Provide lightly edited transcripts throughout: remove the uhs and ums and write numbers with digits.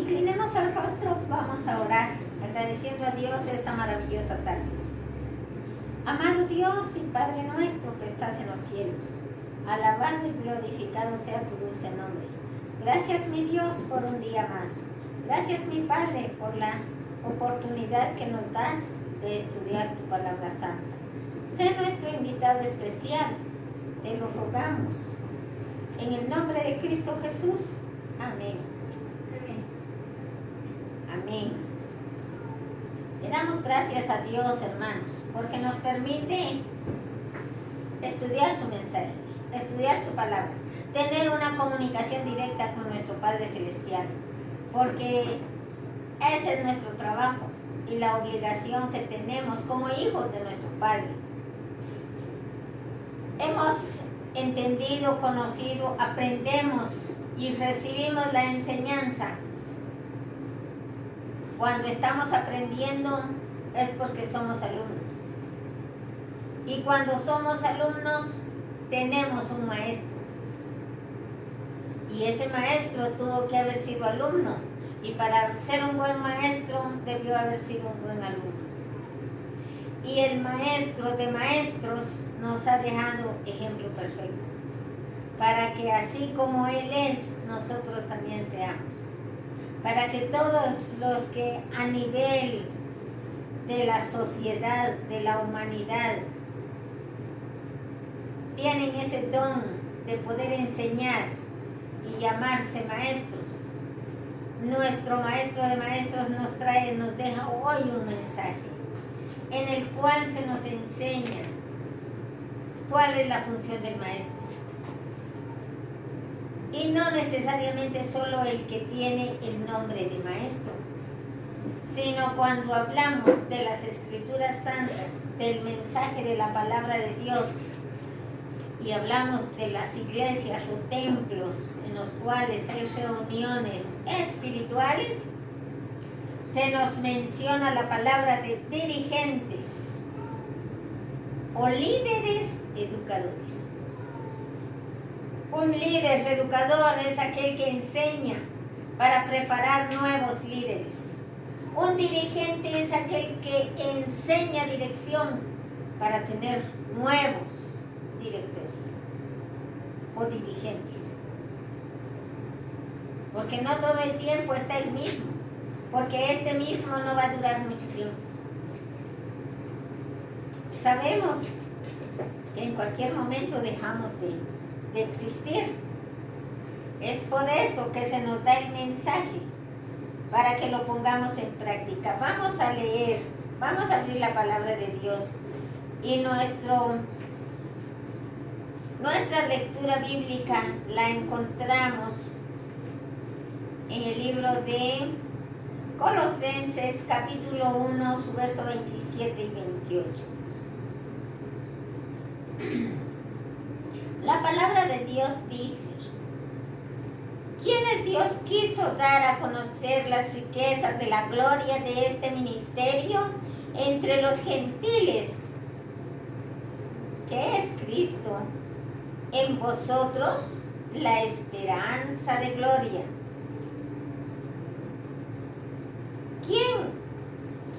Inclinemos el rostro, vamos a orar, agradeciendo a Dios esta maravillosa tarde. Amado Dios y Padre nuestro que estás en los cielos, alabado y glorificado sea tu dulce nombre. Gracias, mi Dios, por un día más. Gracias, mi Padre, por la oportunidad que nos das de estudiar tu palabra santa. Sé nuestro invitado especial, te lo rogamos. En el nombre de Cristo Jesús, amén. Amén. Le damos gracias a Dios, hermanos, porque nos permite estudiar su mensaje, estudiar su palabra, tener una comunicación directa con nuestro Padre Celestial, porque ese es nuestro trabajo y la obligación que tenemos como hijos de nuestro Padre. Hemos entendido, conocido, aprendemos y recibimos la enseñanza. Cuando estamos aprendiendo es porque somos alumnos. Y cuando somos alumnos tenemos un maestro. Y ese maestro tuvo que haber sido alumno. Y para ser un buen maestro debió haber sido un buen alumno. Y el maestro de maestros nos ha dejado ejemplo perfecto. Para que así como Él es, nosotros también seamos. Para que todos los que a nivel de la sociedad, de la humanidad, tienen ese don de poder enseñar y llamarse maestros, nuestro maestro de maestros nos deja hoy un mensaje en el cual se nos enseña cuál es la función del maestro. Y no necesariamente solo el que tiene el nombre de maestro, sino cuando hablamos de las Escrituras Santas, del mensaje de la palabra de Dios, y hablamos de las iglesias o templos en los cuales hay reuniones espirituales, se nos menciona la palabra de dirigentes o líderes educadores. Un líder educador es aquel que enseña para preparar nuevos líderes. Un dirigente es aquel que enseña dirección para tener nuevos directores o dirigentes. Porque no todo el tiempo está el mismo, porque este mismo no va a durar mucho tiempo. Sabemos que en cualquier momento dejamos de existir. Es por eso que se nos da el mensaje, para que lo pongamos en práctica. Vamos a leer, vamos a abrir la palabra de Dios y nuestra lectura bíblica la encontramos en el libro de Colosenses capítulo 1, su verso 27 y 28. La palabra de Dios dice: ¿quiénes Dios quiso dar a conocer las riquezas de la gloria de este ministerio entre los gentiles, que es Cristo, en vosotros la esperanza de gloria?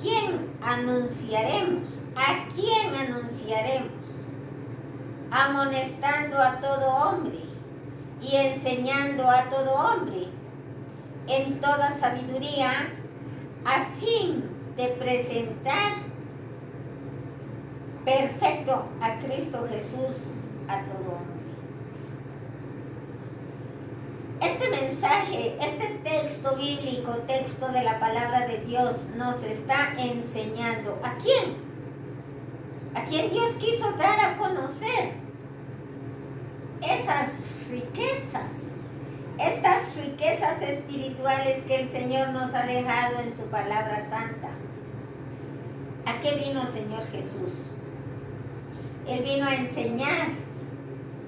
¿Quién anunciaremos? ¿A quién anunciaremos? Amonestando a todo hombre y enseñando a todo hombre en toda sabiduría, a fin de presentar perfecto a Cristo Jesús a todo hombre. Este mensaje, este texto bíblico, texto de la palabra de Dios, nos está enseñando ¿a quién? ¿A quién Dios quiso dar a conocer esas riquezas, estas riquezas espirituales que el Señor nos ha dejado en su palabra santa? ¿A qué vino el Señor Jesús? Él vino a enseñar,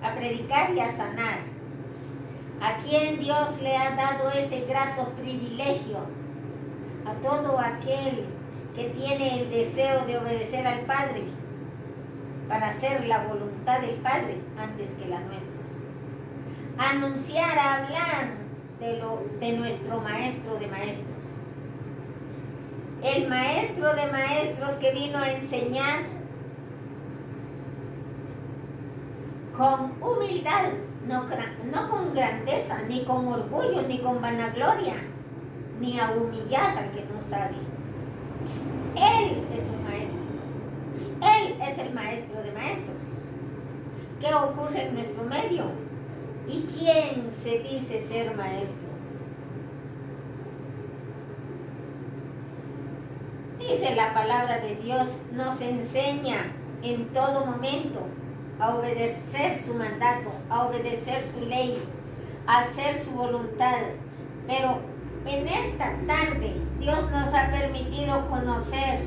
a predicar y a sanar. ¿A quién Dios le ha dado ese grato privilegio? A todo aquel que tiene el deseo de obedecer al Padre, para hacer la voluntad del Padre antes que la nuestra. Anunciar, hablar de nuestro maestro de maestros. El maestro de maestros que vino a enseñar con humildad, no con grandeza, ni con orgullo, ni con vanagloria, ni a humillar al que no sabe. Él es un maestro. Él es el maestro de maestros. ¿Qué ocurre en nuestro medio? ¿Y quién se dice ser maestro? Dice la palabra de Dios, nos enseña en todo momento a obedecer su mandato, a obedecer su ley, a hacer su voluntad. Pero en esta tarde Dios nos ha permitido conocer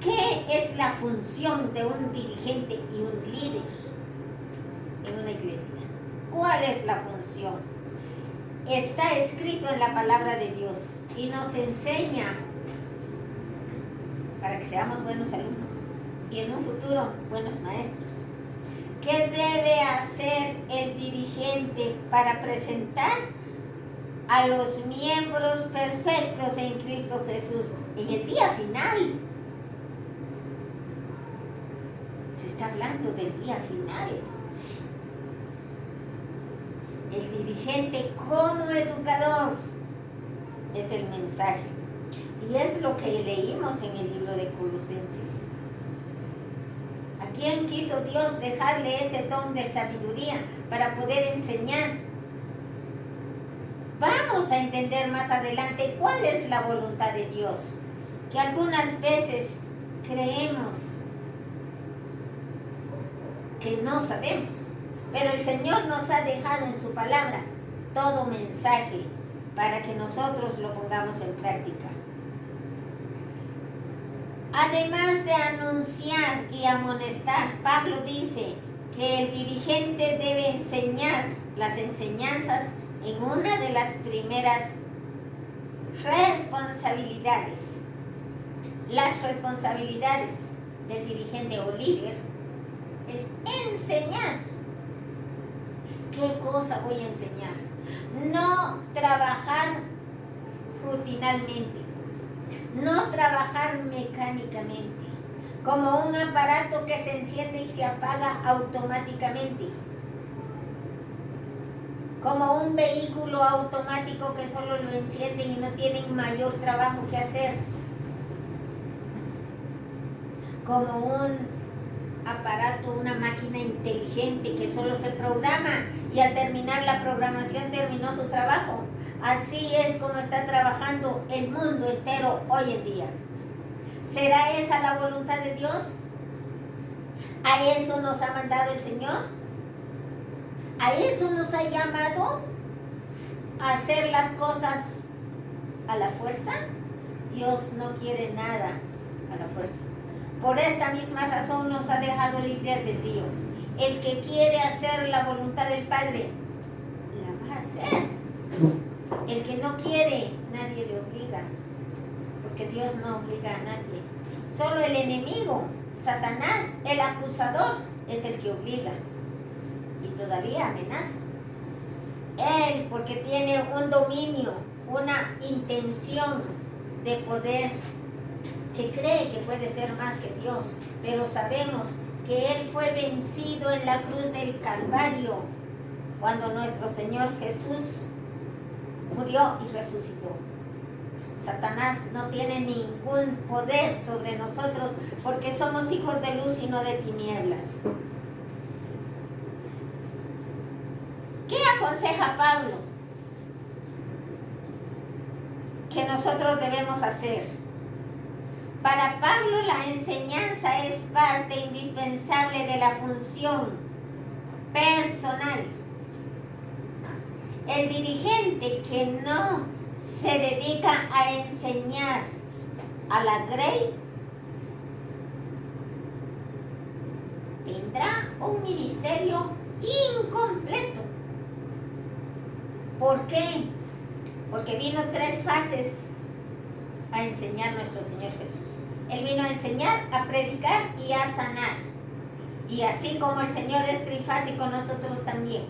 qué es la función de un dirigente y un líder en una iglesia. ¿Cuál es la función? Está escrito en la palabra de Dios y nos enseña para que seamos buenos alumnos y en un futuro buenos maestros. ¿Qué debe hacer el dirigente para presentar a los miembros perfectos en Cristo Jesús en el día final? Se está hablando del día final. El dirigente como educador es el mensaje. Y es lo que leímos en el libro de Colosenses. ¿A quién quiso Dios dejarle ese don de sabiduría para poder enseñar? Vamos a entender más adelante cuál es la voluntad de Dios, que algunas veces creemos que no sabemos, pero el Señor nos ha dejado en su palabra todo mensaje para que nosotros lo pongamos en práctica. Además de anunciar y amonestar, Pablo dice que el dirigente debe enseñar las enseñanzas en una de las primeras responsabilidades. Las responsabilidades del dirigente o líder es enseñar. ¿Qué cosa voy a enseñar? No trabajar rutinalmente. No trabajar mecánicamente, como un aparato que se enciende y se apaga automáticamente, como un vehículo automático que solo lo encienden y no tienen mayor trabajo que hacer, como un aparato, una máquina inteligente que solo se programa y al terminar la programación terminó su trabajo. Así es como está trabajando el mundo entero hoy en día. ¿Será esa la voluntad de Dios? ¿A eso nos ha mandado el Señor? ¿A eso nos ha llamado? ¿A hacer las cosas a la fuerza? Dios no quiere nada a la fuerza. Por esta misma razón nos ha dejado libre albedrío. El que quiere hacer la voluntad del Padre, la va a hacer. El que no quiere, nadie le obliga, porque Dios no obliga a nadie. Solo el enemigo, Satanás, el acusador, es el que obliga y todavía amenaza. Él, porque tiene un dominio, una intención de poder, que cree que puede ser más que Dios, pero sabemos que Él fue vencido en la cruz del Calvario cuando nuestro Señor Jesús murió y resucitó. Satanás no tiene ningún poder sobre nosotros porque somos hijos de luz y no de tinieblas. ¿Qué aconseja Pablo que nosotros debemos hacer? Para Pablo la enseñanza es parte indispensable de la función personal. El dirigente que no se dedica a enseñar a la grey tendrá un ministerio incompleto. ¿Por qué? Porque vino 3 fases a enseñar nuestro Señor Jesús. Él vino a enseñar, a predicar y a sanar. Y así como el Señor es trifásico, nosotros también.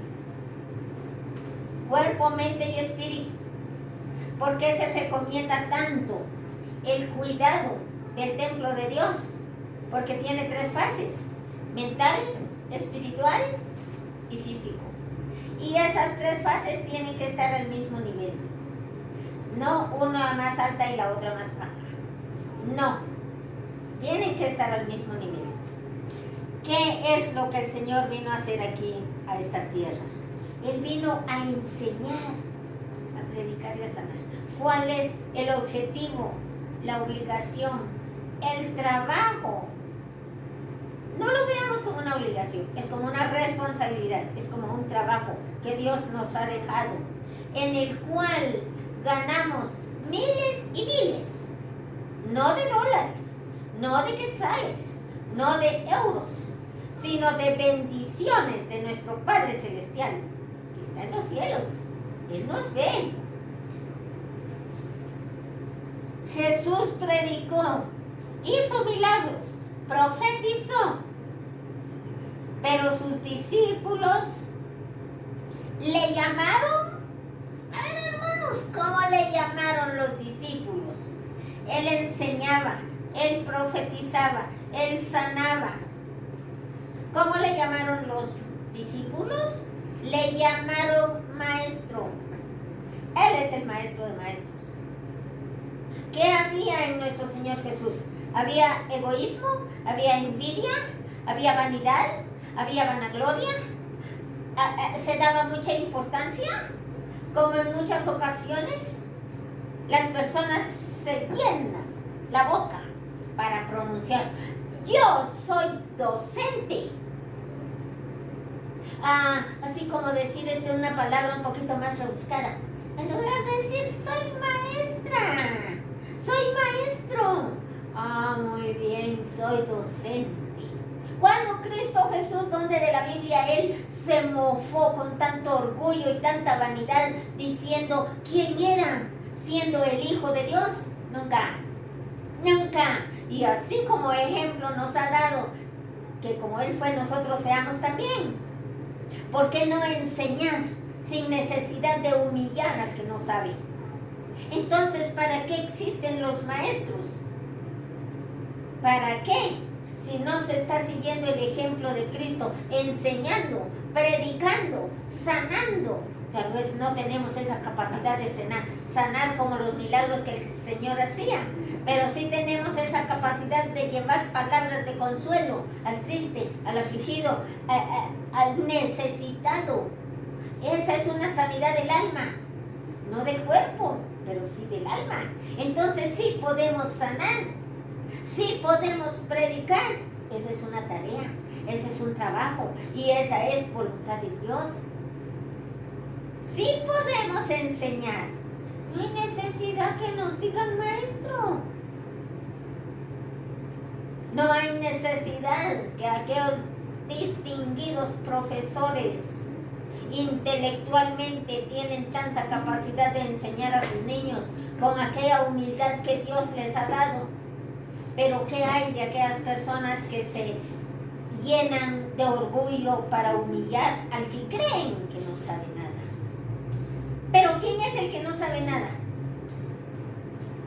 cuerpo, mente y espíritu. ¿Por qué se recomienda tanto el cuidado del templo de Dios? Porque tiene 3 fases: mental, espiritual y físico. Y esas 3 fases tienen que estar al mismo nivel. No una más alta y la otra más baja. No, tienen que estar al mismo nivel. ¿Qué es lo que el Señor vino a hacer aquí, a esta tierra? Él vino a enseñar, a predicar y a sanar. ¿Cuál es el objetivo, la obligación, el trabajo? No lo veamos como una obligación, es como una responsabilidad, es como un trabajo que Dios nos ha dejado, en el cual ganamos miles y miles, no de dólares, no de quetzales, no de euros, sino de bendiciones de nuestro Padre Celestial, que está en los cielos. Él nos ve. Jesús predicó, hizo milagros, profetizó, pero sus discípulos le llamaron. A ver, hermanos, ¿cómo le llamaron los discípulos? Él enseñaba, él profetizaba, él sanaba. ¿Cómo le llamaron los discípulos? Le llamaron maestro. Él es el maestro de maestros. ¿Qué había en nuestro Señor Jesús? ¿Había egoísmo? ¿Había envidia? ¿Había vanidad? ¿Había vanagloria? ¿Se daba mucha importancia? Como en muchas ocasiones, las personas se llenan la boca para pronunciar: yo soy docente. Así como decir una palabra un poquito más rebuscada. En lugar de decir soy maestra, soy maestro. Muy bien, soy docente. Cuando Cristo Jesús, donde de la Biblia él se mofó con tanto orgullo y tanta vanidad, diciendo quién era, siendo el Hijo de Dios? Nunca, nunca. Y así como ejemplo nos ha dado que como él fue, nosotros seamos también. ¿Por qué no enseñar sin necesidad de humillar al que no sabe? Entonces, ¿para qué existen los maestros? ¿Para qué? Si no se está siguiendo el ejemplo de Cristo, enseñando, predicando, sanando. Tal vez no tenemos esa capacidad de sanar como los milagros que el Señor hacía, pero sí tenemos esa capacidad de llevar palabras de consuelo al triste, al afligido, al necesitado. Esa es una sanidad del alma, no del cuerpo, pero sí del alma. Entonces sí podemos sanar, sí podemos predicar. Esa es una tarea, ese es un trabajo y esa es voluntad de Dios. Sí podemos enseñar, no hay necesidad que nos digan maestro. No hay necesidad que aquellos distinguidos profesores intelectualmente tienen tanta capacidad de enseñar a sus niños con aquella humildad que Dios les ha dado. Pero ¿qué hay de aquellas personas que se llenan de orgullo para humillar al que creen que no sabe nada? Pero ¿quién es el que no sabe nada?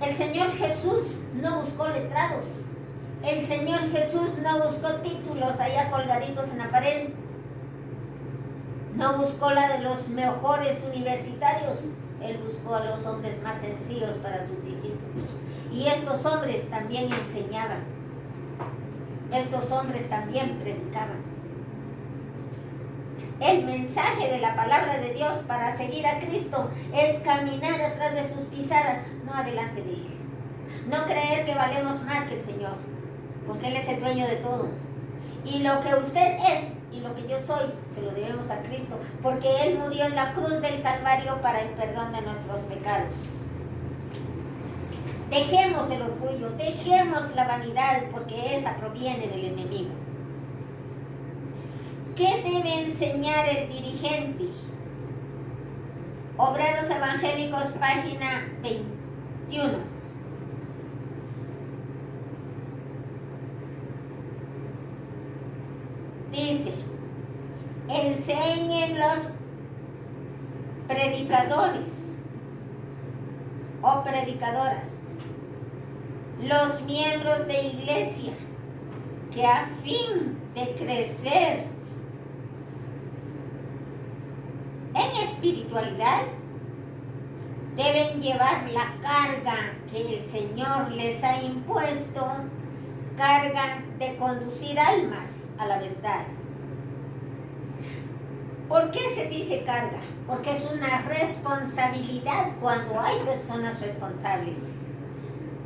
El Señor Jesús no buscó letrados. El Señor Jesús no buscó títulos allá colgaditos en la pared. No buscó la de los mejores universitarios. Él buscó a los hombres más sencillos para sus discípulos. Y estos hombres también enseñaban. Estos hombres también predicaban. El mensaje de la palabra de Dios para seguir a Cristo es caminar atrás de sus pisadas, no adelante de Él. No creer que valemos más que el Señor, porque Él es el dueño de todo. Y lo que usted es y lo que yo soy, se lo debemos a Cristo, porque Él murió en la cruz del Calvario para el perdón de nuestros pecados. Dejemos el orgullo, dejemos la vanidad, porque esa proviene del enemigo. ¿Qué debe enseñar el dirigente? Obreros Evangélicos, página 21. Dice: enseñen los predicadores predicadores o predicadoras, los miembros de iglesia, que a fin de crecer en espiritualidad, deben llevar la carga que el Señor les ha impuesto, carga de conducir almas a la verdad. ¿Por qué se dice carga? Porque es una responsabilidad cuando hay personas responsables.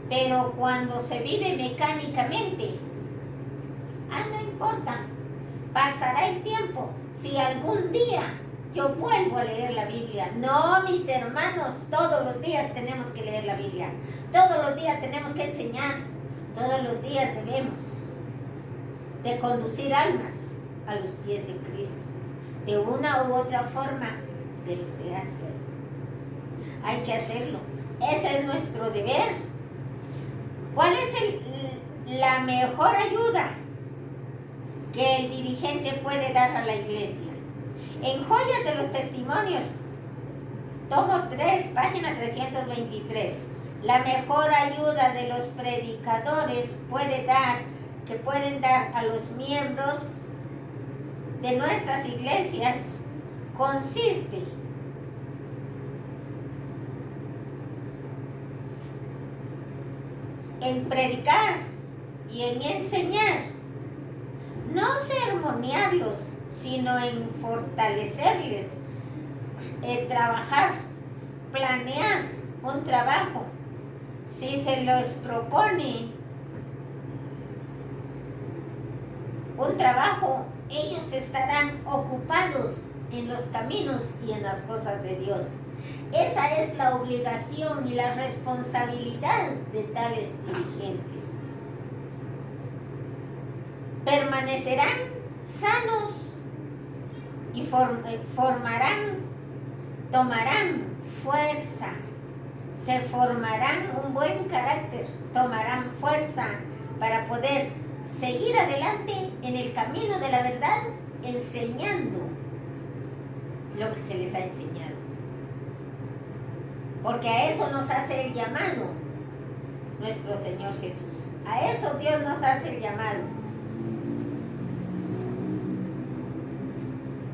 Pero cuando se vive mecánicamente, no importa, pasará el tiempo. Si algún día yo vuelvo a leer la Biblia. No, mis hermanos, todos los días tenemos que leer la Biblia. Todos los días tenemos que enseñar. Todos los días debemos de conducir almas a los pies de Cristo. De una u otra forma, pero se hace. Hay que hacerlo. Ese es nuestro deber. ¿Cuál es la mejor ayuda que el dirigente puede dar a la iglesia? En Joyas de los Testimonios, tomo 3, página 323, la mejor ayuda de los predicadores que pueden dar a los miembros de nuestras iglesias consiste en predicar y en enseñar, no sermonearlos, sino en fortalecerles, trabajar, planear un trabajo. Si se los propone un trabajo, ellos estarán ocupados en los caminos y en las cosas de Dios. Esa es la obligación y la responsabilidad de tales dirigentes. Permanecerán sanos y tomarán fuerza, se formarán un buen carácter, tomarán fuerza para poder seguir adelante en el camino de la verdad, enseñando lo que se les ha enseñado. Porque a eso nos hace el llamado nuestro Señor Jesús. A eso Dios nos hace el llamado.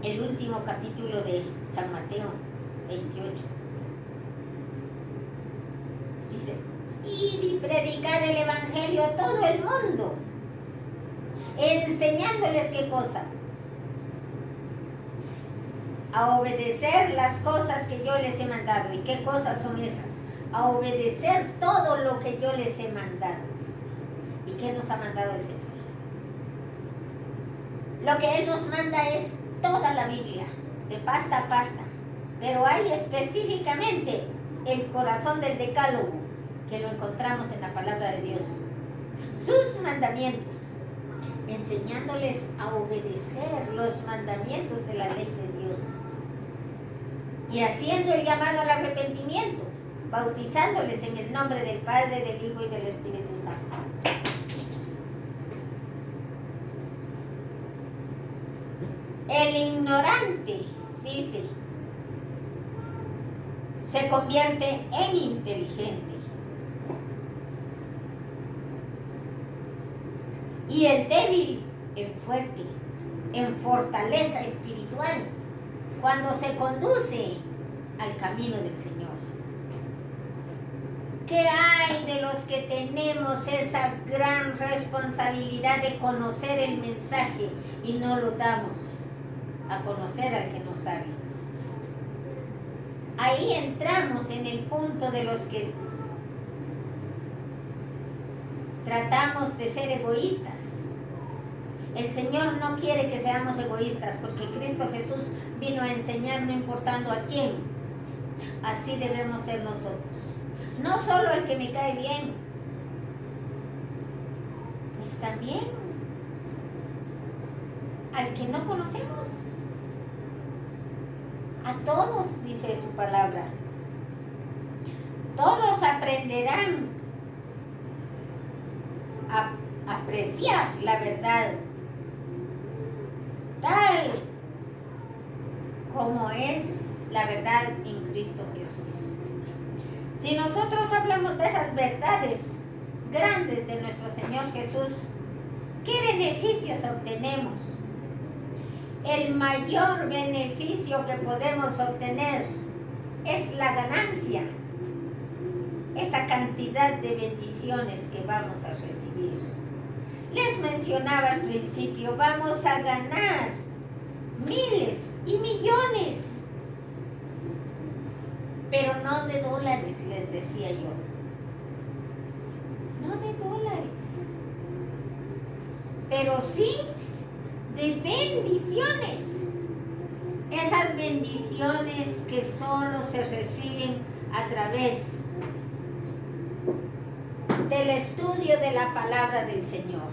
El último capítulo de San Mateo 28 dice: id y predicad el evangelio a todo el mundo, enseñándoles ¿qué cosa? A obedecer las cosas que yo les he mandado. ¿Y qué cosas son esas? A obedecer todo lo que yo les he mandado, dice. ¿Y qué nos ha mandado el Señor? Lo que Él nos manda es toda la Biblia, de pasta a pasta. Pero hay específicamente el corazón del decálogo, que lo encontramos en la palabra de Dios. Sus mandamientos, enseñándoles a obedecer los mandamientos de la ley de Dios. Y haciendo el llamado al arrepentimiento, bautizándoles en el nombre del Padre, del Hijo y del Espíritu Santo. El ignorante, dice, se convierte en inteligente. Y el débil en fuerte, en fortaleza espiritual, cuando se conduce al camino del Señor. ¿Qué hay de los que tenemos esa gran responsabilidad de conocer el mensaje y no lo damos a conocer al que no sabe? Ahí entramos en el punto de los que tratamos de ser egoístas. El Señor no quiere que seamos egoístas, porque Cristo Jesús vino a enseñar no importando a quién. Así debemos ser nosotros. No solo el que me cae bien, pues también al que no conocemos. A todos, dice su palabra. Todos aprenderán a apreciar la verdad tal como es la verdad en Cristo Jesús. Si nosotros hablamos de esas verdades grandes de nuestro Señor Jesús, ¿qué beneficios obtenemos? El mayor beneficio que podemos obtener es la ganancia, esa cantidad de bendiciones que vamos a recibir. Les mencionaba al principio, vamos a ganar miles y millones, pero no de dólares, les decía yo, no de dólares, pero sí de bendiciones. Esas bendiciones que solo se reciben a través del estudio de la palabra del Señor.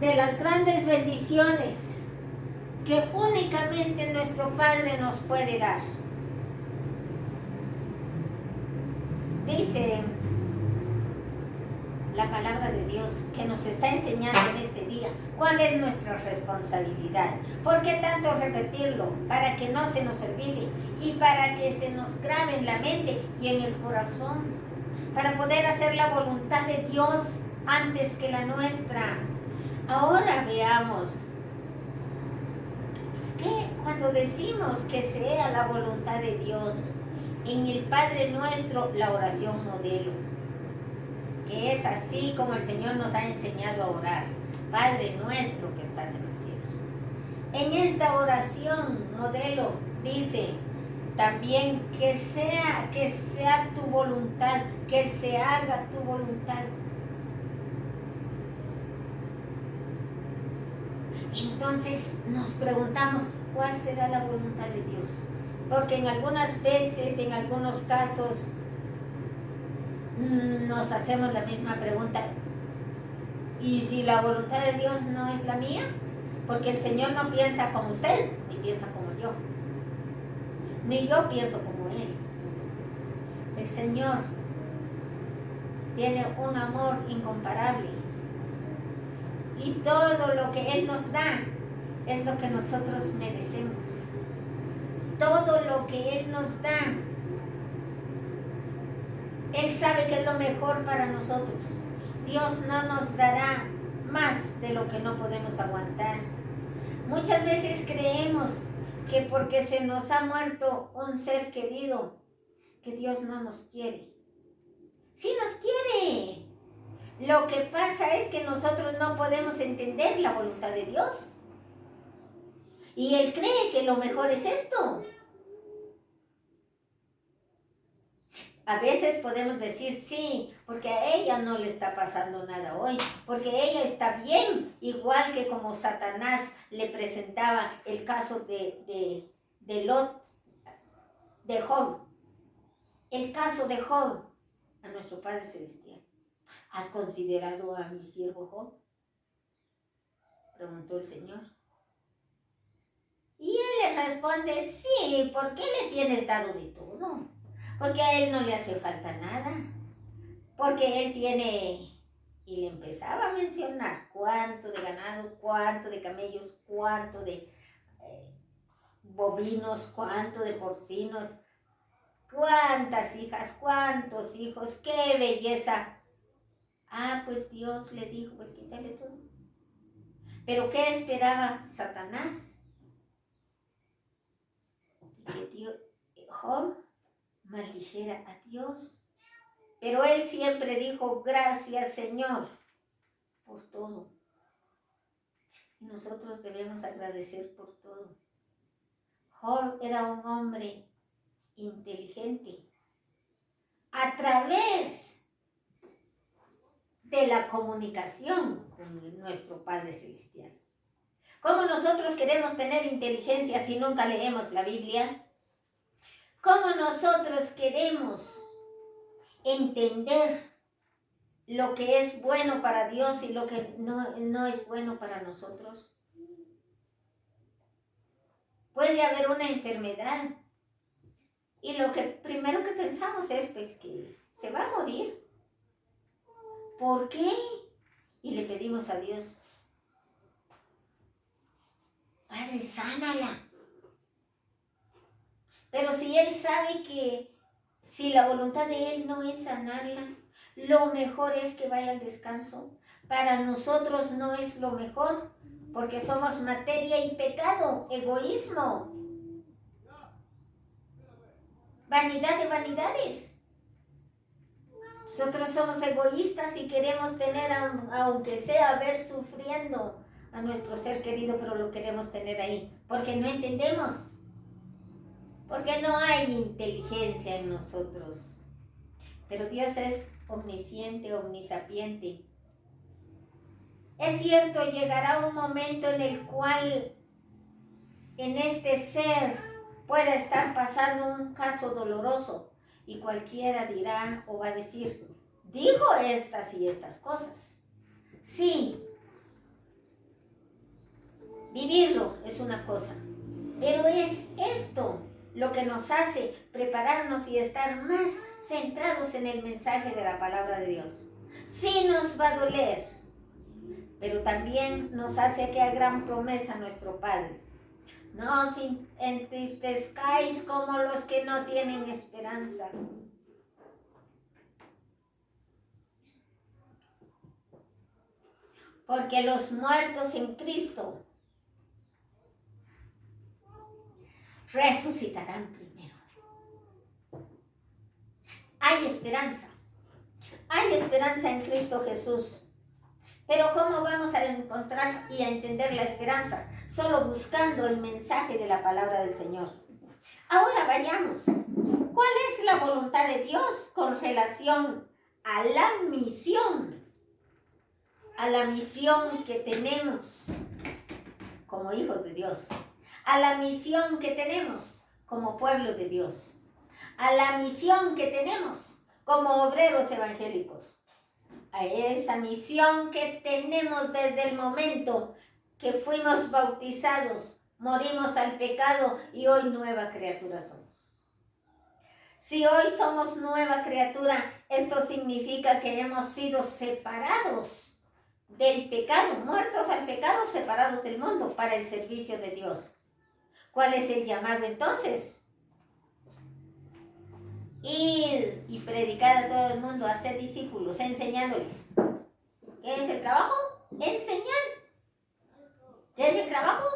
De las grandes bendiciones que únicamente nuestro Padre nos puede dar. Dice la palabra de Dios que nos está enseñando en este día cuál es nuestra responsabilidad. ¿Por qué tanto repetirlo? Para que no se nos olvide y para que se nos grabe en la mente y en el corazón, para poder hacer la voluntad de Dios antes que la nuestra. Ahora veamos, pues que cuando decimos que sea la voluntad de Dios, en el Padre Nuestro, la oración modelo, que es así como el Señor nos ha enseñado a orar. Padre nuestro que estás en los cielos. En esta oración modelo dice también que sea tu voluntad, que se haga tu voluntad. Entonces nos preguntamos, ¿cuál será la voluntad de Dios? Porque en algunas veces, en algunos casos, nos hacemos la misma pregunta. ¿Y si la voluntad de Dios no es la mía? Porque el Señor no piensa como usted, ni piensa como yo. Ni yo pienso como Él. El Señor tiene un amor incomparable. Y todo lo que Él nos da es lo que nosotros merecemos. Todo lo que Él nos da, Él sabe que es lo mejor para nosotros. Dios no nos dará más de lo que no podemos aguantar. Muchas veces creemos que porque se nos ha muerto un ser querido, que Dios no nos quiere. Sí nos quiere. Lo que pasa es que nosotros no podemos entender la voluntad de Dios. Y Él cree que lo mejor es esto. A veces podemos decir sí, porque a ella no le está pasando nada hoy, porque ella está bien, igual que como Satanás le presentaba el caso de Lot, de Job, el caso de Job a nuestro Padre Celestial. ¿Has considerado a mi siervo Job?, preguntó el Señor. Y él le responde, sí, ¿por qué le tienes dado de todo? Porque a él no le hace falta nada, porque él tiene, y le empezaba a mencionar cuánto de ganado, cuánto de camellos, cuánto de bovinos, cuánto de porcinos, cuántas hijas, cuántos hijos, qué belleza. Ah, pues Dios le dijo, pues quítale todo. Pero ¿qué esperaba Satanás? Que Job maldijera a Dios. Pero él siempre dijo, gracias Señor por todo. Y nosotros debemos agradecer por todo. Job era un hombre inteligente. A través de la comunicación con nuestro Padre Celestial. ¿Cómo nosotros queremos tener inteligencia si nunca leemos la Biblia? ¿Cómo nosotros queremos entender lo que es bueno para Dios y lo que no es bueno para nosotros? Puede haber una enfermedad y lo que primero que pensamos es pues que se va a morir. ¿Por qué? Y le pedimos a Dios, Padre, sánala. Pero si Él sabe que si la voluntad de Él no es sanarla, lo mejor es que vaya al descanso. Para nosotros no es lo mejor, porque somos materia y pecado, egoísmo, vanidad de vanidades. Nosotros somos egoístas y queremos tener, aunque sea ver sufriendo a nuestro ser querido, pero lo queremos tener ahí, porque no entendemos, porque no hay inteligencia en nosotros. Pero Dios es omnisciente, omnisapiente. Es cierto, llegará un momento en el cual en este ser pueda estar pasando un caso doloroso y cualquiera dirá o va a decir, dijo estas y estas cosas. Sí, vivirlo es una cosa, pero es esto lo que nos hace prepararnos y estar más centrados en el mensaje de la palabra de Dios. Sí nos va a doler, pero también nos hace aquella gran promesa nuestro Padre. No os entristezcáis como los que no tienen esperanza. Porque los muertos en Cristo resucitarán primero. Hay esperanza. Hay esperanza en Cristo Jesús. Pero ¿cómo vamos a encontrar y a entender la esperanza? Solo buscando el mensaje de la palabra del Señor. Ahora vayamos. ¿Cuál es la voluntad de Dios con relación a la misión? A la misión que tenemos como hijos de Dios. A la misión que tenemos como pueblo de Dios. A la misión que tenemos como obreros evangélicos. A esa misión que tenemos desde el momento que fuimos bautizados, morimos al pecado y hoy nueva criatura somos. Si hoy somos nueva criatura, esto significa que hemos sido separados del pecado, muertos al pecado, separados del mundo para el servicio de Dios. ¿Cuál es el llamado entonces? Ir y predicar a todo el mundo, hacer discípulos, enseñándoles. ¿Qué es el trabajo? Enseñar. ¿Qué es el trabajo?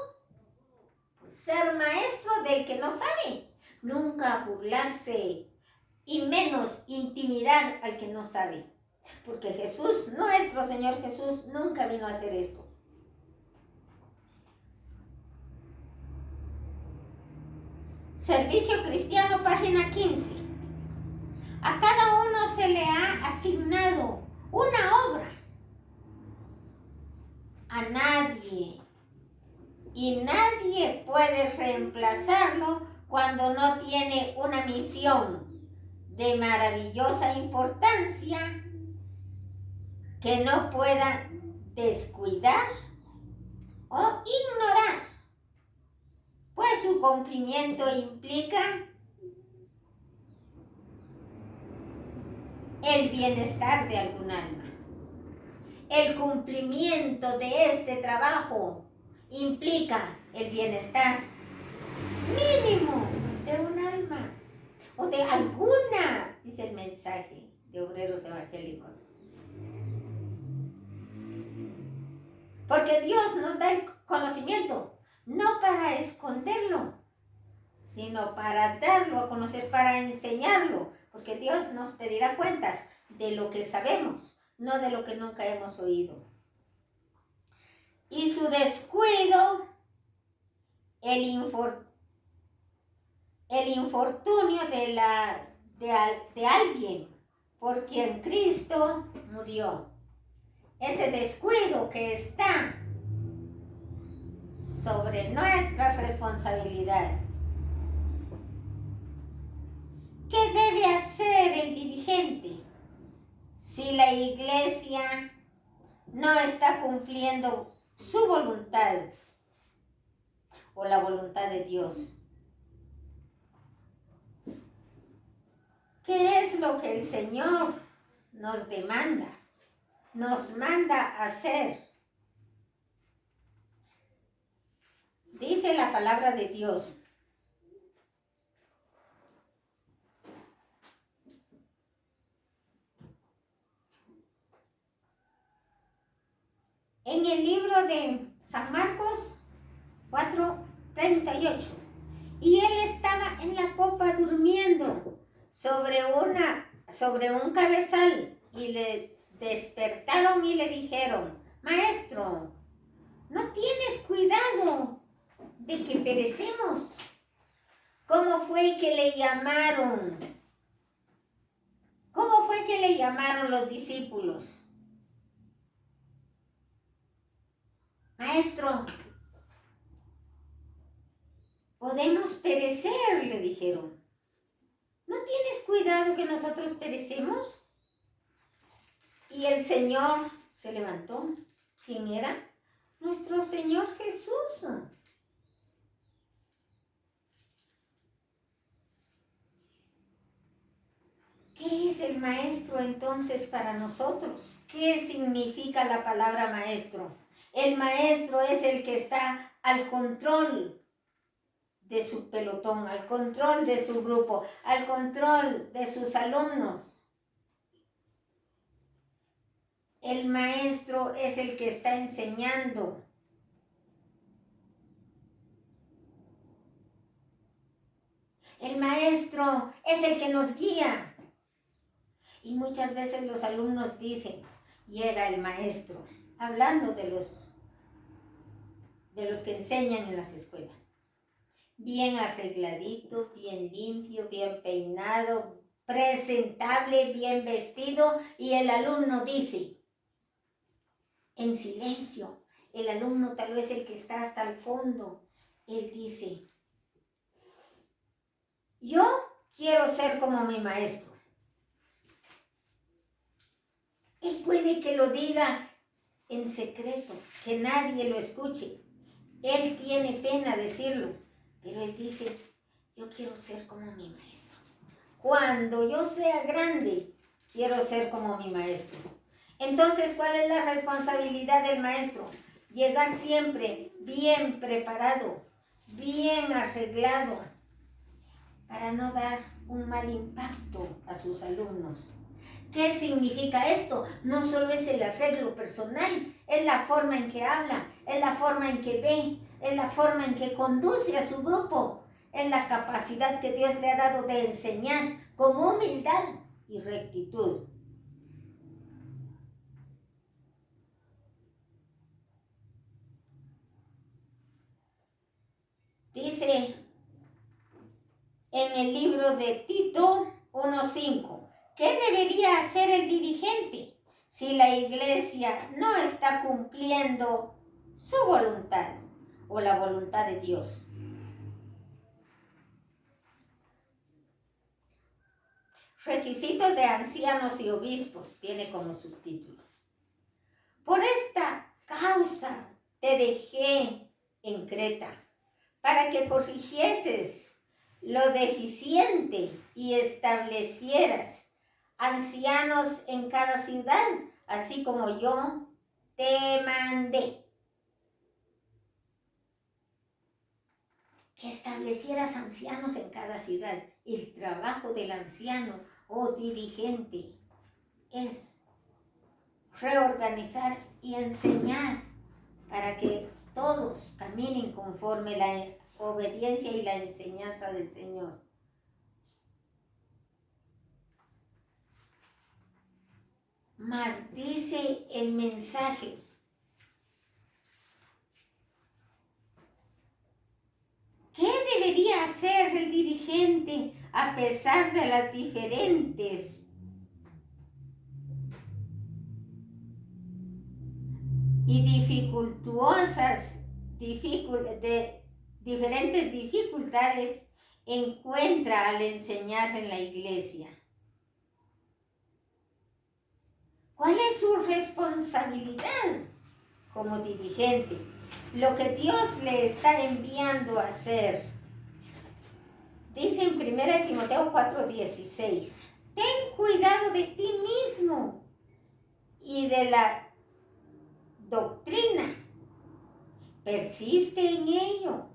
Pues ser maestro del que no sabe. Nunca burlarse y menos intimidar al que no sabe. Porque Jesús, nuestro Señor Jesús, nunca vino a hacer esto. Servicio Cristiano, página 15. A cada uno se le ha asignado una obra. A nadie. Y nadie puede reemplazarlo cuando no tiene una misión de maravillosa importancia que no pueda descuidar o ignorar, pues su cumplimiento implica el bienestar de algún alma. El cumplimiento de este trabajo implica el bienestar mínimo de un alma o de alguna, dice el mensaje de obreros evangélicos. Porque Dios nos da el conocimiento, no para esconderlo, sino para darlo a conocer, para enseñarlo, porque Dios nos pedirá cuentas de lo que sabemos, no de lo que nunca hemos oído. Y su descuido, el infortunio de alguien por quien Cristo murió. Ese descuido que está sobre nuestra responsabilidad. ¿Qué debe hacer el dirigente si la iglesia no está cumpliendo su voluntad o la voluntad de Dios? ¿Qué es lo que el Señor nos demanda? Nos manda hacer. Dice la palabra de Dios En el libro de San Marcos 4:38. Y él estaba en la popa durmiendo sobre un cabezal, y le despertaron y le dijeron: Maestro, ¿no tienes cuidado de que perecemos? ¿Cómo fue que le llamaron? ¿Cómo fue que le llamaron los discípulos? Maestro, podemos perecer, le dijeron. ¿No tienes cuidado que nosotros perecemos? Y el Señor se levantó. ¿Quién era? Nuestro Señor Jesús. ¿Qué es el maestro entonces para nosotros? ¿Qué significa la palabra maestro? El maestro es el que está al control de su pelotón, al control de su grupo, al control de sus alumnos. El maestro es el que está enseñando. El maestro es el que nos guía. Y muchas veces los alumnos dicen: llega el maestro, hablando de los que enseñan en las escuelas. Bien arregladito, bien limpio, bien peinado, presentable, bien vestido, y el alumno dice, en silencio, el alumno tal vez el que está hasta el fondo, él dice: yo quiero ser como mi maestro. Él puede que lo diga en secreto, que nadie lo escuche. Él tiene pena decirlo, pero él dice: yo quiero ser como mi maestro. Cuando yo sea grande, quiero ser como mi maestro. Entonces, ¿cuál es la responsabilidad del maestro? Llegar siempre bien preparado, bien arreglado, para no dar un mal impacto a sus alumnos. ¿Qué significa esto? No solo es el arreglo personal, es la forma en que habla, es la forma en que ve, es la forma en que conduce a su grupo, es la capacidad que Dios le ha dado de enseñar con humildad y rectitud. Dice en el libro de Tito 1:5, ¿qué debería hacer el dirigente si la iglesia no está cumpliendo su voluntad o la voluntad de Dios? Requisitos de ancianos y obispos tiene como subtítulo. Por esta causa te dejé en Creta, para que corrigieses lo deficiente y establecieras ancianos en cada ciudad, así como yo te mandé. Que establecieras ancianos en cada ciudad. El trabajo del anciano o dirigente es reorganizar y enseñar para que todos caminen conforme la obediencia y la enseñanza del Señor. Mas dice el mensaje: ¿qué debería hacer el dirigente a pesar de las diferentes y diferentes dificultades encuentra al enseñar en la iglesia? ¿Cuál es su responsabilidad como dirigente? Lo que Dios le está enviando a hacer. Dice en 1 Timoteo 4:16, ten cuidado de ti mismo y de la doctrina. Persiste en ello,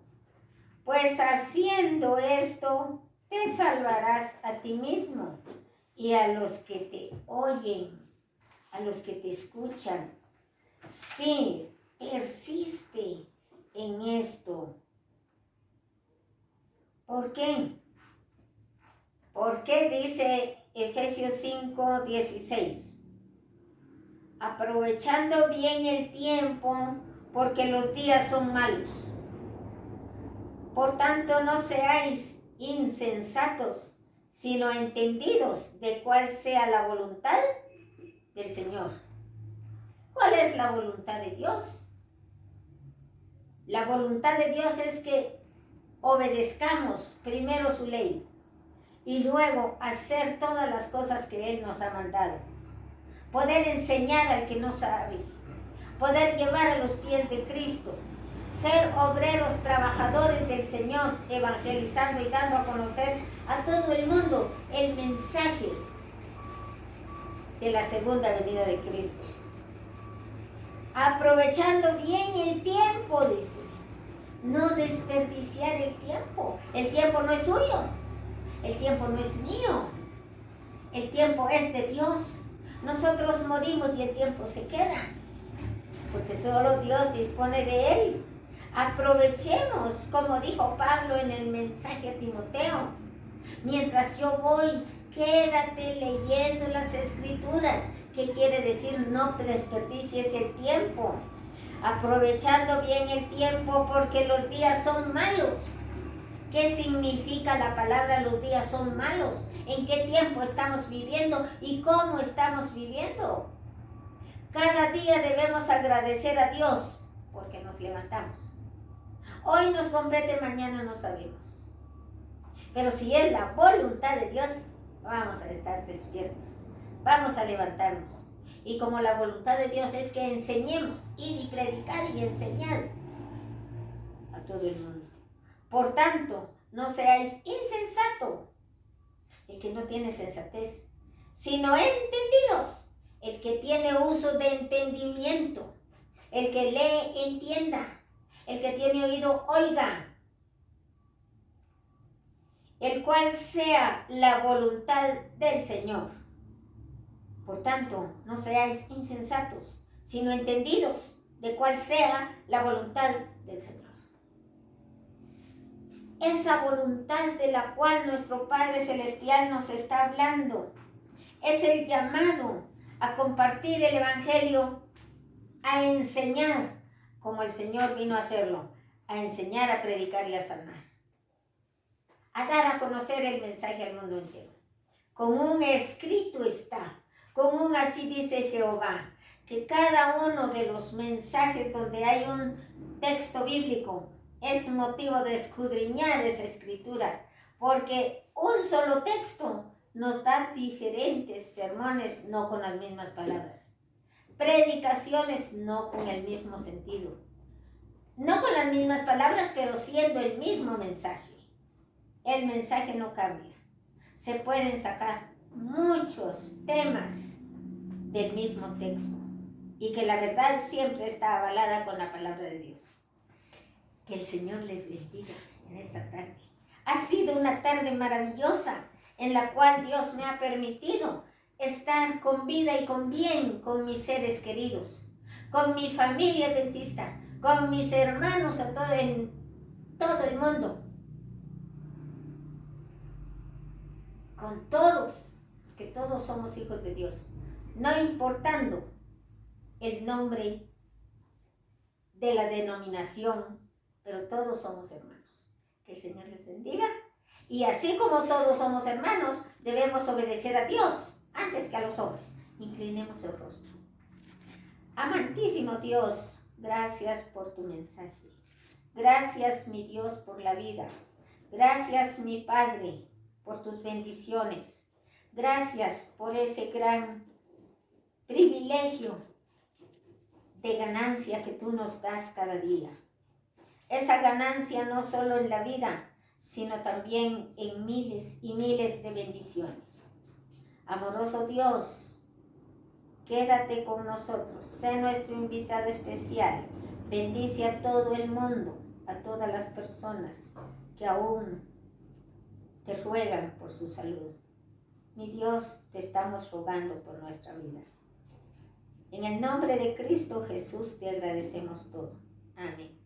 pues haciendo esto te salvarás a ti mismo y a los que te oyen, a los que te escuchan. Sí, persiste en esto. ¿Por qué? Porque dice Efesios 5:16, aprovechando bien el tiempo, porque los días son malos. Por tanto, no seáis insensatos, sino entendidos de cuál sea la voluntad del Señor. ¿Cuál es la voluntad de Dios? La voluntad de Dios es que obedezcamos primero su ley y luego hacer todas las cosas que Él nos ha mandado. Poder enseñar al que no sabe, poder llevar a los pies de Cristo, ser obreros, trabajadores del Señor, evangelizando y dando a conocer a todo el mundo el mensaje de la segunda venida de Cristo. Aprovechando bien el tiempo, dice. No desperdiciar el tiempo. El tiempo no es suyo. El tiempo no es mío. El tiempo es de Dios. Nosotros morimos y el tiempo se queda, porque solo Dios dispone de él. Aprovechemos, como dijo Pablo en el mensaje a Timoteo. Mientras yo voy, quédate leyendo las Escrituras. ¿Qué quiere decir? No desperdicies el tiempo. Aprovechando bien el tiempo, porque los días son malos. ¿Qué significa la palabra los días son malos? ¿En qué tiempo estamos viviendo y cómo estamos viviendo? Cada día debemos agradecer a Dios porque nos levantamos. Hoy nos compete, mañana no sabemos. Pero si es la voluntad de Dios, vamos a estar despiertos. Vamos a levantarnos. Y como la voluntad de Dios es que enseñemos, ir y predicar y enseñar a todo el mundo. Por tanto, no seáis insensatos, el que no tiene sensatez, sino entendidos, el que tiene uso de entendimiento, el que lee, entienda, el que tiene oído, oiga, el cual sea la voluntad del Señor. Por tanto, no seáis insensatos, sino entendidos de cuál sea la voluntad del Señor. Esa voluntad de la cual nuestro Padre Celestial nos está hablando es el llamado a compartir el Evangelio, a enseñar, como el Señor vino a hacerlo, a enseñar, a predicar y a sanar, a dar a conocer el mensaje al mundo entero. Como un escrito está, como un así dice Jehová, que cada uno de los mensajes donde hay un texto bíblico es motivo de escudriñar esa escritura, porque un solo texto nos da diferentes sermones, no con las mismas palabras, predicaciones no con el mismo sentido, no con las mismas palabras, pero siendo el mismo mensaje. El mensaje no cambia. Se pueden sacar muchos temas del mismo texto y que la verdad siempre está avalada con la palabra de Dios. Que el Señor les bendiga en esta tarde. Ha sido una tarde maravillosa en la cual Dios me ha permitido estar con vida y con bien con mis seres queridos, con mi familia adventista, con mis hermanos en todo el mundo, con todos, porque todos somos hijos de Dios, no importando el nombre de la denominación, pero todos somos hermanos. Que el Señor les bendiga. Y así como todos somos hermanos, debemos obedecer a Dios antes que a los hombres. Inclinemos el rostro. Amantísimo Dios, gracias por tu mensaje. Gracias, mi Dios, por la vida. Gracias, mi Padre, por tus bendiciones. Gracias por ese gran privilegio de ganancia que tú nos das cada día. Esa ganancia no solo en la vida, sino también en miles y miles de bendiciones. Amoroso Dios, quédate con nosotros, sé nuestro invitado especial. Bendice a todo el mundo, a todas las personas que aún te ruegan por su salud. Mi Dios, te estamos rogando por nuestra vida. En el nombre de Cristo Jesús te agradecemos todo. Amén.